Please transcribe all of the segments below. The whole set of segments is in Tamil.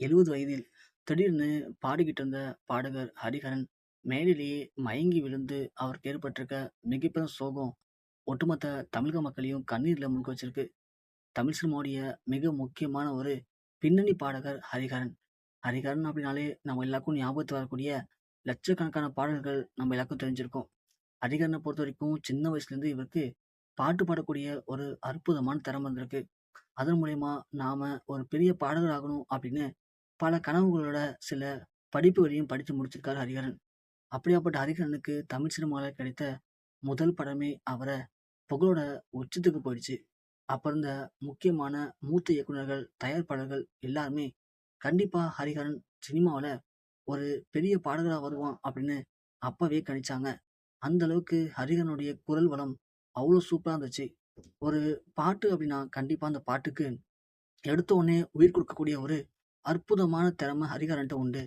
70 வயதில் திடீர்னு பாடிக்கிட்டு இருந்த பாடகர் ஹரிஹரன் மேடையிலேயே மயங்கி விழுந்து அவருக்கு ஏற்பட்டிருக்க மிகப்பெரும் சோகம் ஒட்டுமொத்த தமிழக மக்களையும் கண்ணீர்ல மூழ்க வச்சிருக்கு. தமிழ் சினிமாவுடைய மிக முக்கியமான ஒரு பின்னணி பாடகர் ஹரிஹரன். ஹரிஹரன் அப்படின்னாலே நம்ம எல்லாருக்கும் ஞாபகத்து வரக்கூடிய லட்சக்கணக்கான பாடல்கள் நம்ம எல்லாருக்கும் தெரிஞ்சிருக்கும். ஹரிஹரனை பொறுத்த வரைக்கும் சின்ன வயசுல இருந்து இவருக்கு பாட்டு பாடக்கூடிய ஒரு அற்புதமான திறமை இருந்திருக்கு. அதன் மூலியமா நாம ஒரு பெரிய பாடகர் ஆகணும் அப்படின்னு பல கனவுகளோட சில படிப்புகளையும் படித்து முடிச்சிருக்காரு ஹரிஹரன். அப்படியாப்பட்ட ஹரிஹரனுக்கு தமிழ் சினிமாவில் கிடைத்த முதல் படமே அவரை புகழோட உச்சத்துக்கு போயிடுச்சு. அப்ப இருந்த முக்கியமான மூத்த இயக்குனர்கள், தயாரிப்பாளர்கள் எல்லாருமே கண்டிப்பா ஹரிஹரன் சினிமாவில் ஒரு பெரிய பாடகரா வருவான் அப்படின்னு அப்பவே கணிச்சாங்க. அந்த அளவுக்கு ஹரிஹரனுடைய குரல் வளம் அவ்வளோ சூப்பரா இருந்துச்சு. ஒரு பாட்டு அப்படின்னா கண்டிப்பா அந்த பாட்டுக்கு எடுத்த உடனே உயிர் கொடுக்கக்கூடிய ஒரு அற்புதமான திறமை ஹரிஹரன்ட்ட உண்டு.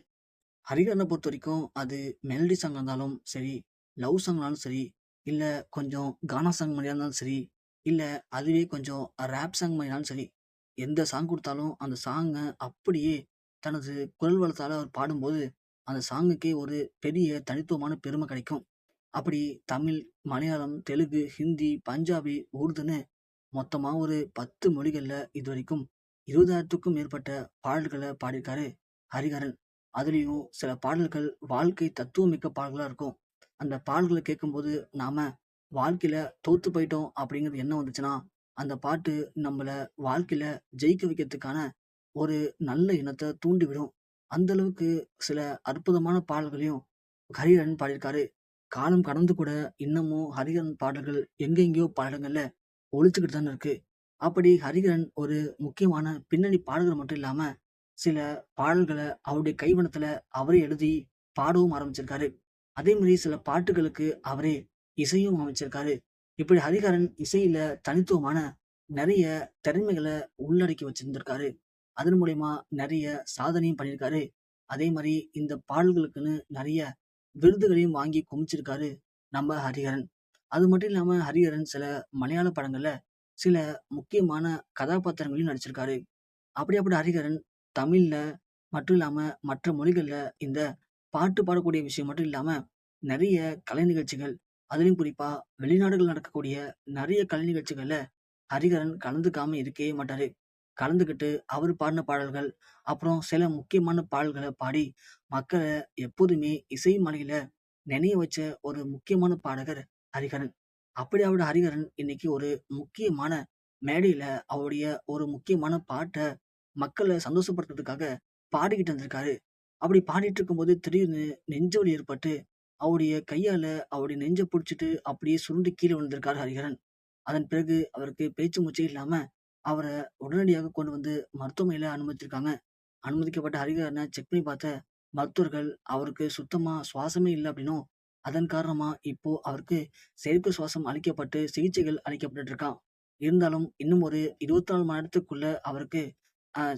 ஹரிஹரனை பொறுத்தவரைக்கும் அது மெலடி சாங்கா இருந்தாலும் சரி, லவ் சாங்னாலும் சரி, இல்ல கொஞ்சம் கானா சாங் மாரியா இருந்தாலும் சரி, இல்ல அதுவே கொஞ்சம் ராப் சாங் மாரினாலும் சரி, எந்த சாங் குடுத்தாலும் அந்த சாங்க அப்படியே தனது குரல் வளத்தால அவர் பாடும்போது, அந்த சாங்குக்கே ஒரு பெரிய தனித்துவமான பெருமை கிடைக்கும். அப்படி தமிழ், மலையாளம், தெலுங்கு, ஹிந்தி, பஞ்சாபி, உருதுன்னு மொத்தமா ஒரு 10 மொழிகள்ல இதுவரைக்கும் 20,000க்கும் மேற்பட்ட பாடல்கள பாடியிருக்காரு ஹரிஹரன். அதுலயும் சில பாடல்கள் வாழ்க்கை தத்துவமிக்க பாடல்களா இருக்கும். அந்த பாடல்கள கேட்கும்போது நாம வாழ்க்கையில தோத்து போயிட்டோம் அப்படிங்கிறது எண்ணம் வந்துச்சுன்னா, அந்த பாட்டு நம்மள வாழ்க்கையில ஜெயிக்க வைக்கிறதுக்கான ஒரு நல்ல எண்ணத்த தூண்டிவிடும். அந்த அளவுக்கு சில அற்புதமான பாடல்களையும் ஹரிஹரன் பாடியிருக்காரு. காலம் கடந்து கூட இன்னமும் ஹரிஹரன் பாடல்கள் எங்கெங்கேயோ பல இடங்கள்ல ஒலிச்சுக்கிட்டு தானே இருக்கு. அப்படி ஹரிஹரன் ஒரு முக்கியமான பின்னணி பாடகர் மட்டும் இல்லாம, சில பாடல்கள அவருடைய கைவண்ணத்துல அவரே எழுதி பாடவும் ஆரம்பிச்சிருக்காரு. அதே மாரி சில பாட்டுகளுக்கு அவரே இசையும் அமைச்சிருக்காரு. இப்படி ஹரிஹரன் இசையில தனித்துவமான நெறைய திறமைகள உள்ளடக்கி வச்சிருந்திருக்காரு. அதன் மூலியமா நெறைய சாதனையும் பண்ணியிருக்காரு. அதே மாரி இந்த பாடல்களுக்குன்னு நெறைய விருதுகளையும் வாங்கி குமிச்சிருக்காரு நம்ம ஹரிஹரன். அது மட்டும் இல்லாம ஹரிஹரன் சில மலையாள படங்கள்ல சில முக்கியமான கதாபாத்திரங்களையும் நடிச்சிருக்காரு. அப்படியாப்பட்ட ஹரிஹரன் தமிழ்ல மட்டும் இல்லாம மற்ற மொழிகள்ல இந்த பாட்டு பாடக்கூடிய விஷயம் மட்டும் இல்லாம நிறைய கலை நிகழ்ச்சிகள், அதிலும் குறிப்பா வெளிநாடுகள் நடக்கக்கூடிய நிறைய கலை நிகழ்ச்சிகள்ல ஹரிஹரன் கலந்துக்காம இருக்கவே மாட்டாரு. கலந்துக்கிட்டு அவர் பாடின பாடல்கள், அப்புறம் சில முக்கியமான பாடல்கள பாடி மக்கள எப்போதுமே இசை மலையில நெனைய வச்ச ஒரு முக்கியமான பாடகர் ஹரிஹரன். அப்படியாப்பட்ட ஹரிஹரன் இன்னைக்கு ஒரு முக்கியமான மேடையில அவருடைய ஒரு முக்கியமான பாட்ட மக்கள சந்தோஷப்படுத்துறதுக்காக பாடிக்கிட்டு இருந்திருக்காரு. அப்படி பாடிட்டு இருக்கும்போது திடீர்னு நெஞ்சு வலி ஏற்பட்டு, அவருடைய கையால அவருடைய நெஞ்ச புடிச்சுட்டு அப்படியே சுருண்டு கீழ விழுந்திருக்காரு ஹரிஹரன். அதன் பிறகு அவருக்கு பேச்சு மூச்சே இல்லாம, அவர உடனடியாக கொண்டு வந்து மருத்துவமனையில அனுமதிச்சிருக்காங்க. அனுமதிக்கப்பட்ட ஹரிஹரன செக் பண்ணி பார்த்த மருத்துவர்கள், அவருக்கு சுத்தமா சுவாசமே இல்ல அப்படின்னும், அதன் காரணமா இப்போ அவருக்கு செயற்கை சுவாசம் அளிக்கப்பட்டு சிகிச்சைகள் அளிக்கப்பட்டுட்டு இருக்காம். இருந்தாலும் இன்னும் ஒரு 24 மணி நேரத்துக்குள்ள அவருக்கு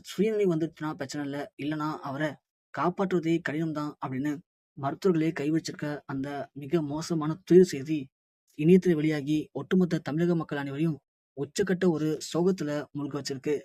சுயநிலை வந்துருச்சுன்னா பிரச்சனை இல்ல. இல்லன்னா அவர காப்பாற்றுவதே கடினம் தான் அப்படின்னு மருத்துவர்களே கை வச்சிருக்க அந்த மிக மோசமான துயர செய்தி இணையத்துல வெளியாகி ஒட்டுமொத்த தமிழக மக்கள் அனைவரையும் உச்சக்கட்ட ஒரு சோகத்துல மூழ்க வச்சிருக்கு.